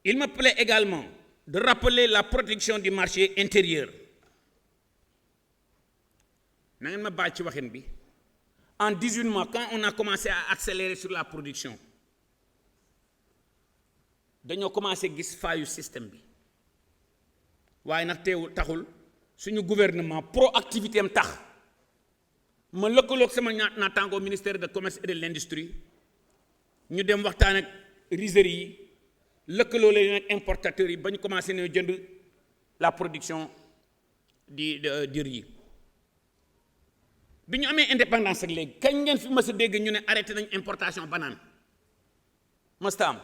Il me plaît également de rappeler la protection du marché intérieur. En 18 mois, quand on a commencé à accélérer sur la production, nous avons commencé à voir le système. Mais le gouvernement proactivité am tax ma lëkkaloog sama naataango ministère de commerce et de l'industrie ñu dem waxtaan ak rizeries yi lëkkaloo leen ak importateurs yi ba ñu commencé ne jënd la production du riz bi ñu amee indépendance ak léegi kañ ngeen fi mës a dégg ñu ne arrêté nañ importation banane mësta am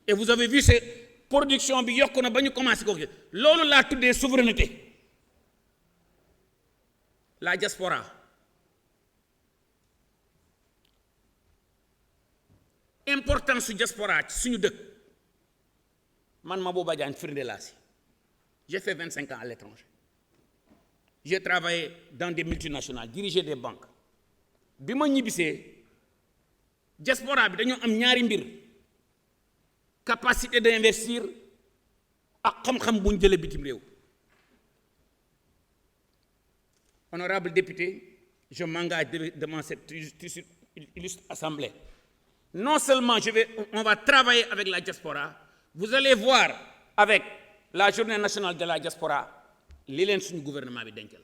et vous avez vu ces production bi yokku na ba ñu commencé ko loolu laa tuddee souveraineté. La diaspora importance su diaspora ci suñu dëkk man Mabou Badiane firnde laa si j'ai fait 25 ans à l'étranger j'ai travaillé dans des multinationales dirigé des banques bi ma ñibbisee diaspora bi dañoo am ñaari mbir capacité d'investir ak xam-xam bu ñu jëlee bitim réew. Honorable député, je m'engage devant cette illustre assemblée. Non seulement on va travailler avec la diaspora, vous allez voir avec la journée nationale de la diaspora, li leen suñu gouvernement bi dencal.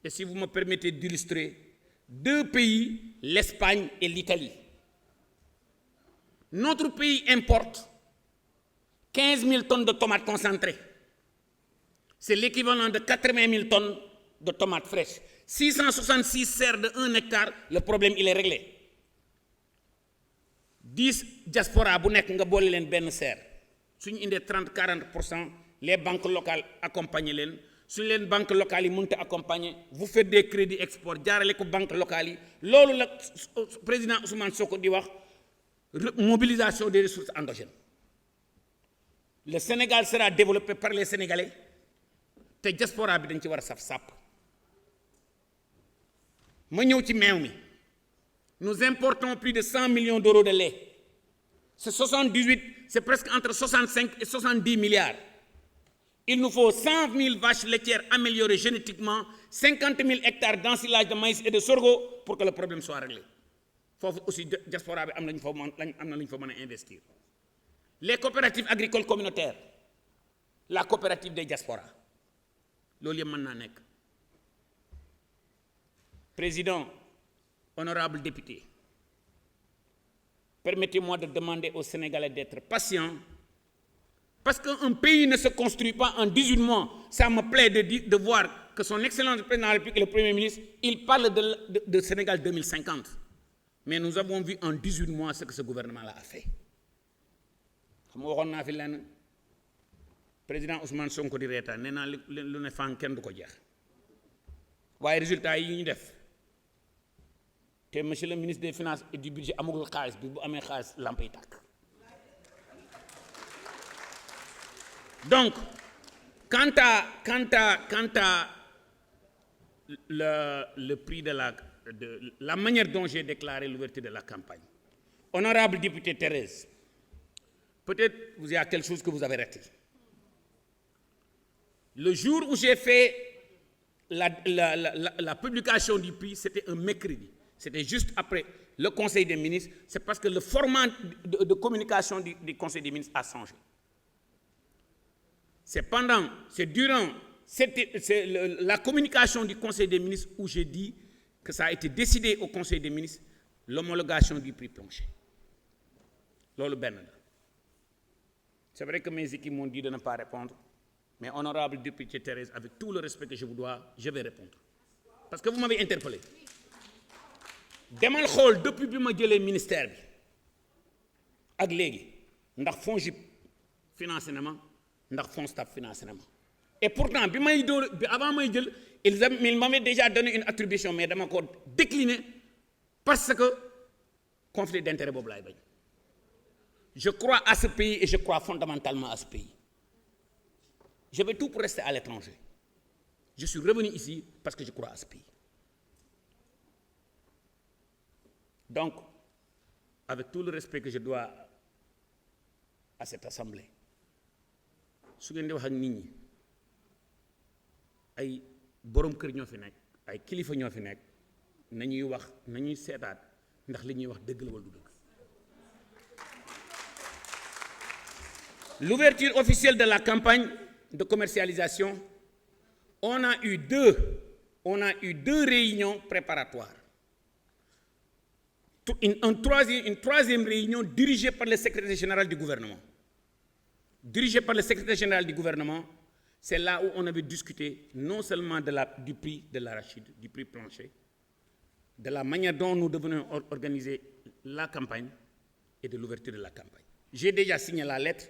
Et si vous me permettez d'illustrer, 2 pays, l'Espagne et l'Italie. Notre pays importe 15 000 tonnes de tomates concentrées. C'est l'équivalent de 80 000 tonnes de tomates fraîches. 666 serres de 1 hectare, le problème il est réglé. 10 diaspora bu nekk nga boole leen benn serre. Suñu indee 30-40%, les banques locales accompagnent leen. Suñu leen banques locales yi mënut a accompagner, vous faites des crédits export jaarale ko banques locales yi. Loolu la président Ousmane Sonko di wax mobilisation des ressources endogènes. Le Sénégal sera développé par les Sénégalais. te diaspora bi dañ ci war a saf sàpp ma ñëw ci meew mi nous importons plus de 100 millions d'euros de lait c'est 78 c'est presque entre 65 et 70 milliards il nous faut 100 000 vaches laitières améliorées génétiquement 50 000 hectares d'ensilage de maïs et de sorgho pour que le problème soit réglé foofu aussi diaspora bi am na lu ñu fa mën a investir les coopératives agricoles communautaires la coopérative des diasporas loolu yëpp mën naa nekk président honorable député permettez-moi de demander aux Sénégalais d'être patients parce qu'un pays ne se construit pas en 18 mois ça me plaît de voir que son excellence le président de la République et le premier ministre il parle de Sénégal 2050 mais nous avons vu en 18 mois ce que ce gouvernement-là a fait xam nga waxoon naa fi lenn président Ousmane Sonko di reetaan nee naa lu ne fànn kenn du ko jeex waaye résultat yi ñu def te monsieur le ministre des finances et du budget amagul xaalis bi bu amee xaalis lamp yi tàkk donc quant à le prix de la manière dont j'ai déclaré l'ouverture de la campagne honorable député Thérèse peut-être il y a quelque chose que vous avez raté. Le jour où j'ai fait la publication du prix, c'était un mercredi. C'était juste après le Conseil des ministres. C'est parce que le format de communication du Conseil des ministres a changé. C'est durant la communication du Conseil des ministres où j'ai dit que ça a été décidé au Conseil des ministres, l'homologation du prix plancher. Lolo benn la. C'est vrai que mes équipes m'ont dit de ne pas répondre. Mais honorable député Thérèse, avec tout le respect que je vous dois, je vais répondre. Parce que vous m'avez interpellé. Demal xool depuis bi ma jëlee ministère bi ak léegi ndax FONGIP financé na ma ndax FONSTAB financé na ma et pourtant avant may jël il m'avait déjà donné une attribution mais dama ko décliné parce que conflit d'intérêt boobu laay bañ. Je crois à ce pays et je crois fondamentalement à ce pays. Je vais tout pour rester à l'étranger. Je suis revenu ici parce que je crois à ce pays. Donc, avec tout le respect que je dois à cette assemblée su ngeen di wax ak nit ñi ay borom kër ñoo fi nekk ay kilifa ñoo fi nekk nañuy wax nañuy seetaat ndax li ñuy wax dëgg la wala du dëgg. L'ouverture officielle de la campagne de commercialisation, on a eu deux réunions préparatoires. Une troisième réunion dirigée par le secrétaire général du gouvernement. Dirigée par le secrétaire général du gouvernement, c'est là où on avait discuté non seulement du prix de l'arachide, du prix plancher, de la manière dont nous devons organiser la campagne et de l'ouverture de la campagne. J'ai déjà signé la lettre.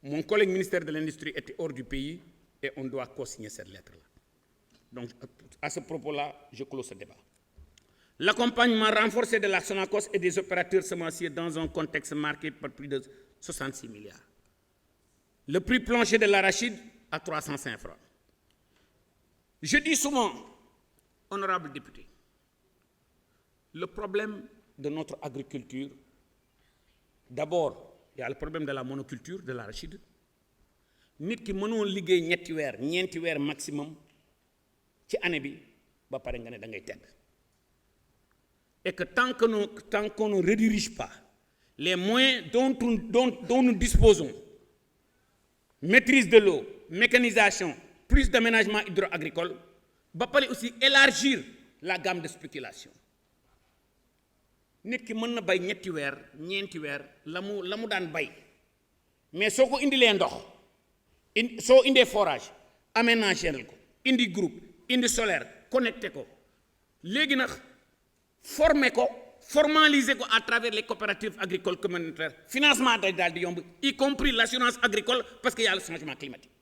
Mon collègue ministère de l'Industrie était hors du pays et on doit co-signer cette lettre-là. Donc, à ce propos-là, je clôt ce débat. L'accompagnement renforcé de la Sonacos et des opérateurs semenciers dans un contexte marqué par plus de 66 milliards. Le prix plancher de l'arachide à 305 francs. Je dis souvent, honorable député, le problème de notre agriculture, d'abord, il y a le problème de la monoculture de l'arachide. Nit ki mënoo liggéey ñeenti weer maximum ci année bi ba pare nga ne da ngay tedd. Et que tant qu'on ne redirige pas les moyens dont nous disposons, maîtrise de l'eau, mécanisation, plus d'aménagement hydro-agricole, ba pare aussi élargir la gamme de spéculation. Nit ki mën na bay ñeenti weer la mu daan bay mais soo ko indilee ndox soo indee forage aménager ko indi groupe indi solaire connecté ko léegi nag former ko formaliser ko à travers les coopératives agricoles communautaires financement day daal di yomb y compris l'assurance agricole parce que y a le changement climatique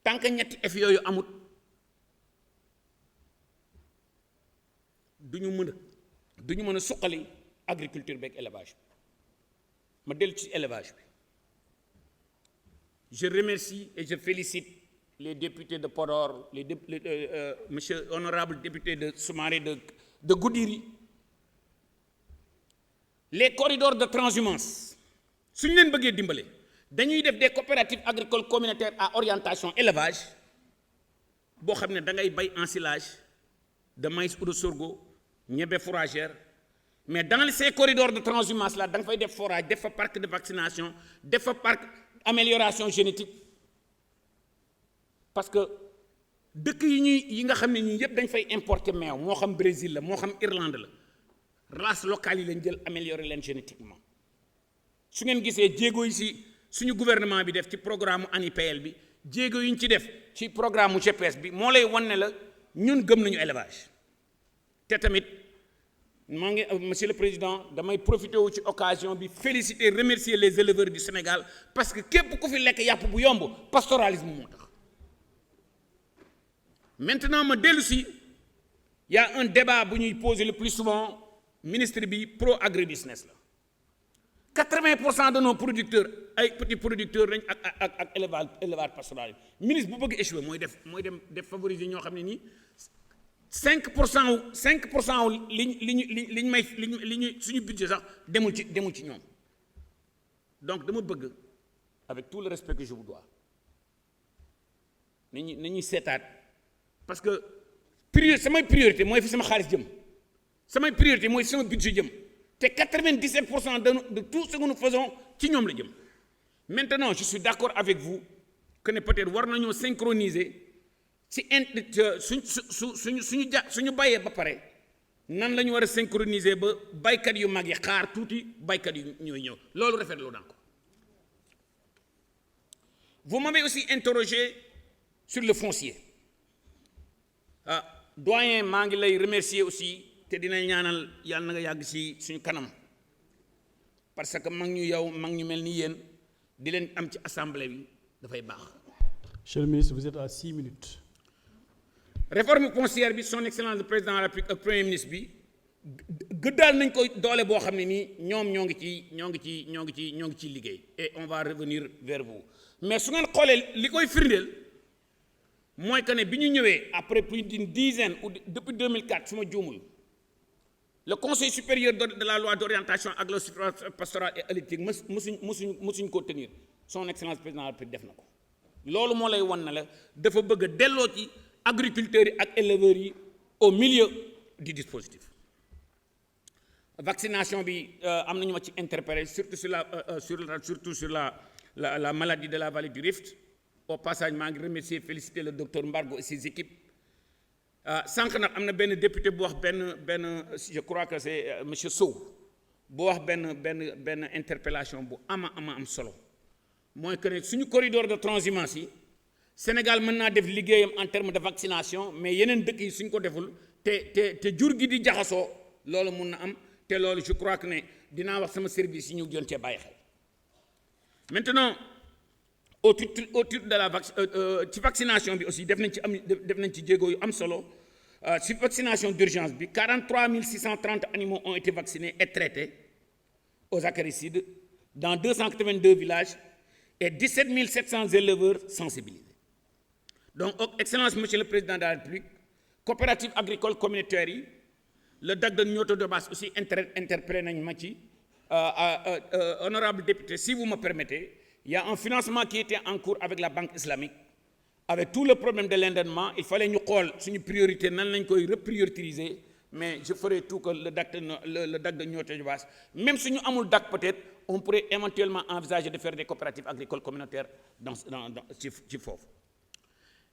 tant que ñetti effet yooyu amut duñu mën a suqali agriculture beeg élevage ma dellu ci élevage bi je remercie et je félicite les députés de Podor monsieur honorable député de Soumaré de Goudiri. Les corridors de transhumance suñu leen bëggee dimbale dañuy def des coopératives agricoles communautaires à orientation élevage boo xam ne da ngay bay ensilage de maïs ou de sorgho ñebe fourragère mais dans ces corridors de transhumance là da nga fay def forage def fa parc de vaccination def fa parc amélioration génétique parce que dëkk yi nga xam ne ñii yëpp dañ fay importer meew moo xam Brésil la moo xam Irlande la race locale yi lañ jël améliorer leen génétiquement su ngeen gisee jéego yi si suñu gouvernement bi def ci programme ANIPL bi jéego yi ñu ci def ci programme GPS bi moo lay wan ne la ñun gëm nañu élevage. te tamit maa ngi monsieur le président damay profité wu ci occasion bi féliciter remercier les éleveurs du Sénégal parce que képp ku fi lekk yàpp bu yomb pastoralisme moo tax. Maintenant ma dellu si y a un débat bu ñuy poser le plus souvent ministre bi pro agribusiness la 80% de nos producteurs ay petits producteurs lañ ak élevage pastoral ministre bu bëgg échouer mooy dem favoriser ñoo xam ne nii 5% li ñu suñu budget sax demul ci ñoom donc dama bëgg avec tout le respect que je vous dois nañuy seetaat parce que samay priorité mooy fi sama xaalis jëm samay priorité mooy sama budget jëm te 97% de tout ce que nous faisons ci ñoom la jëm maintenant je suis d'accord avec vous que ne peut-être war nañoo synchroniser ci suñu bàyyee ba pare nan la ñu war a synchroniser ba baykat yu mag yi xaar tuuti baykat yu ñooy ñëw loolu rafetlu naa ko. Vous m'avez aussi interrogé sur le foncier doyen maa ngi lay remercier aussi te dina ñaanal yàlla na nga yàgg ci suñu kanam parce que mag ñu mel ni yéen di leen am ci assemblée bi dafay baax. Monsieur le ministre, vous êtes à 6 minutes. Réforme foncière bi son excellence le président de la République ak premier ministre bi gëddaal nañ ko doole boo xam ne nii ñoom ñoo ngi ci liggéey et on va revenir vers vous mais su ngeen xoolee li koy firndeel mooy que ne bi ñu ñëwee après plus d'une dizaine ou depuis 2004 su ma juumul le conseil supérieur de la loi d'orientation ak le suffrage pastoral et halieutique musuñ koo tenir son excellence président de la République def na ko loolu moo lay wan na la dafa bëgg a delloo ci agriculteurs yi ak éleveurs yi au milieu du dispositif. Vaccination bi am nañu ma ci interpellé surtout sur la maladie de la vallée du Rift. Au passage maa ngi remercier féliciter le docteur Mbargo et ses équipes sànq nag am na benn député bu wax benn je crois que c'est monsieur Sow bu wax benn interpellation bu am solo mooy que ne suñu corridor de transhumance yi Sénégal mën naa def liggéeyam en termes de vaccination mais yeneen dëkk yi suñ ko deful te jur gi di jaxasoo loolu mun na am te loolu je crois que ne dinaa wax sama service yi ñu joon cee bàyyi xel. Maintenant au titre de la ci vaccination bi aussi def nañ ci jéego yu am solo ci vaccination d'urgence bi 43 630 animaux ont été vaccinés et traités aux acaricides dans 282 villages et 17 700 éleveurs sensibilisés. Donc excellence monsieur le président de la République coopérative agricole communautaire yi le DAC de Niotto Diobass aussi interpellé nañ ma ci honorable député si vous me permettez. Il y a un financement qui était en cours avec la Banque islamique. Avec tout le problème de l'endettement, il fallait nous xool suñu priorité nan lañ koy reprioriser mais je ferai tout que le DAC de Niotto Diobass même suñu amul DAC peut-être on pourrait éventuellement envisager de faire des coopératives agricoles communautaires ci foofu.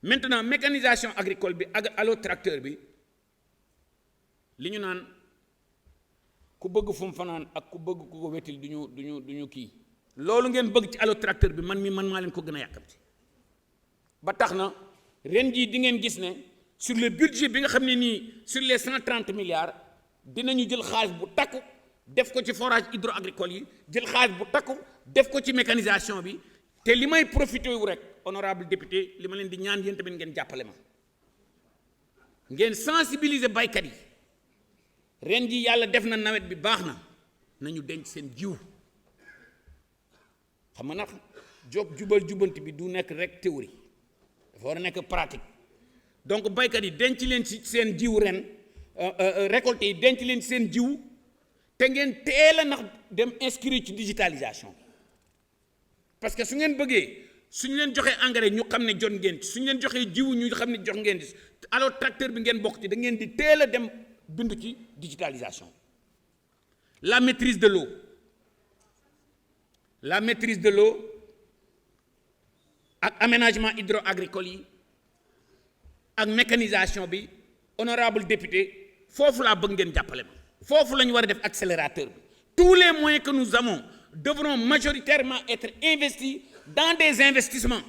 Maintenant mécanisation agricole bi ak allo tracteur bi li ñu naan ku bëgg fu mu fanaan ak ku bëgg ku ko wetil duñu kii. loolu ngeen bëgg ci allo tracteur bi man maa leen ko gën a yàkkamti ba tax na ren jii di ngeen gis ne sur le budget bi nga xam ne nii sur les 130 milliards dinañu jël xaalis bu takku def ko ci forage hydro-agricole yi jël xaalis bu takku def ko ci mécanisation bi te li may profité wu rek honorable député li ma leen di ñaan yéen tamit ngeen jàppale ma ngeen sensibiliser baykat yi ren jii yàlla def na nawet bi baax na nañu denc seen jiw. xam nga nag jubanti bi du nekk rek théorie dafa war a nekk pratique donc baykat yi denc leen ci seen jiw ren récolte yi denc leen ci seen jiw te ngeen teel a nax dem inscrire ci digitalisation parce que su ngeen bëggee suñu leen joxee engrais ñu xam ne jot ngeen ci suñu leen joxee jiw ñu xam ne jox ngeen ci alors tracteur bi ngeen bokk ci da ngeen di teel a dem bindu ci digitalisation. La maîtrise de l'eau ak aménagement hydro-agricole yi ak mécanisation bi honorable député foofu laa bëgg ngeen jàppale ma foofu la ñu war a def accélérateur bi tous les moyens que nous avons devront majoritairement être investis dans des investissements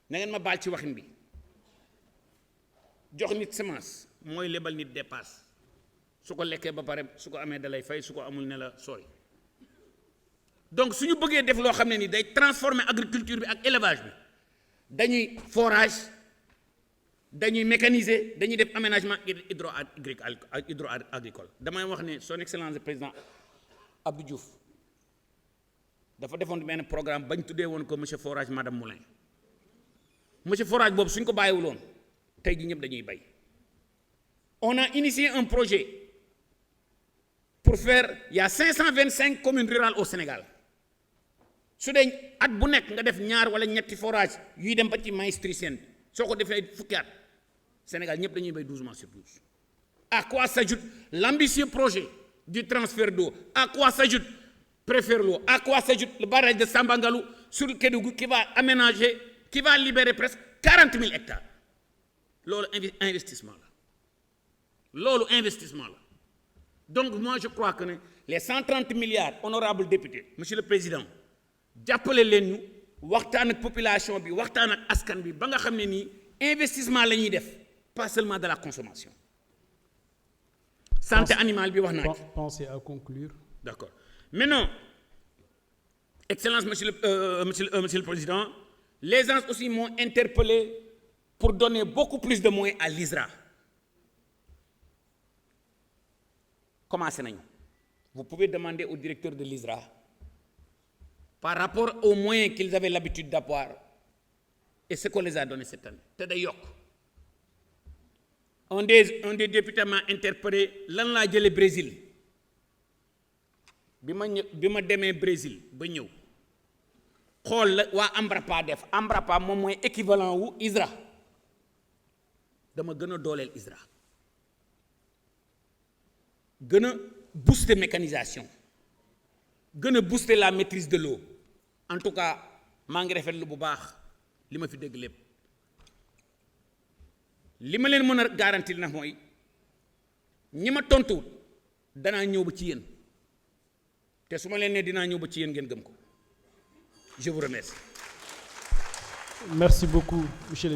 na ngeen ma baal ci waxin bi jox nit semence mooy lebal nit dépasse su ko lekkee ba pare su ko amee dalay fay su ko amul ne la sooy. Donc su ñu bëggee def loo xam ne ni day transformer agriculture bi ak élevage bi dañuy forage dañuy mécaniser dañuy def aménagement hydro-agricole damay wax ne son excellence le président Abdou Diouf dafa defoon benn programme bañ tuddee woon ko monsieur forage madame Moulin monsieur forage boobu suñ ko bàyyiwuloon tey ji ñëpp dañuy bay. On a initié un projet pour faire il y a 525 communes rurales au Sénégal. su dee at bu nekk nga def ñaar wala ñetti forage yuy dem ba ci maïs tricène soo ko defee fukki at Sénégal ñëpp dañuy bay 12 mois sur 12. À quoi s'ajoute l'ambitieux projet du transfert d'eau? À quoi s'ajoute Préfère-l'eau? À quoi s'ajoute le barrage de Sambangalou sur le Kédougou qui va aménager, qui va libérer presque 40 000 hectares? Loolu investissement la. Loolu investissement la. Donc moi je crois que les 130 milliards honorables députés, monsieur le président, jàppale leen ñu waxtaan ak population bi waxtaan ak askan bi ba nga xam ne nii investissement la ñuy def pas seulement de la consommation. Santé animale bi wax naa ci. Pensez à conclure. D'accord. Maintenant, Excellence monsieur le Président, les gens aussi m'ont interpellé pour donner beaucoup plus de moyens à l'ISRA. Commencez nañu. Vous pouvez demander au directeur de l'ISRA par rapport aux moyens qu'ils avaient l'habitude d'avoir et ce qu'on les a donné cette année te day yokk un des députés m'a interpellé lan laa jële Brésil bi ma demee Brésil ba ñëw xool la waa Embrapa def. Embrapa moom mooy équivalent wu ISRA dama gën a dooleel ISRA gën a booster mécanisation gën a booster la maîtrise de l'eau. En tout cas maa ngi rafetlu bu baax li ma fi dégg lépp li ma leen mën a garantir na mooy ñi ma tontuwut danaa ñëw ba ci yéen te su ma leen nee dinaa ñëw ba ci yéen ngeen gëm ko. Je vous remercie. Merci beaucoup, monsieur le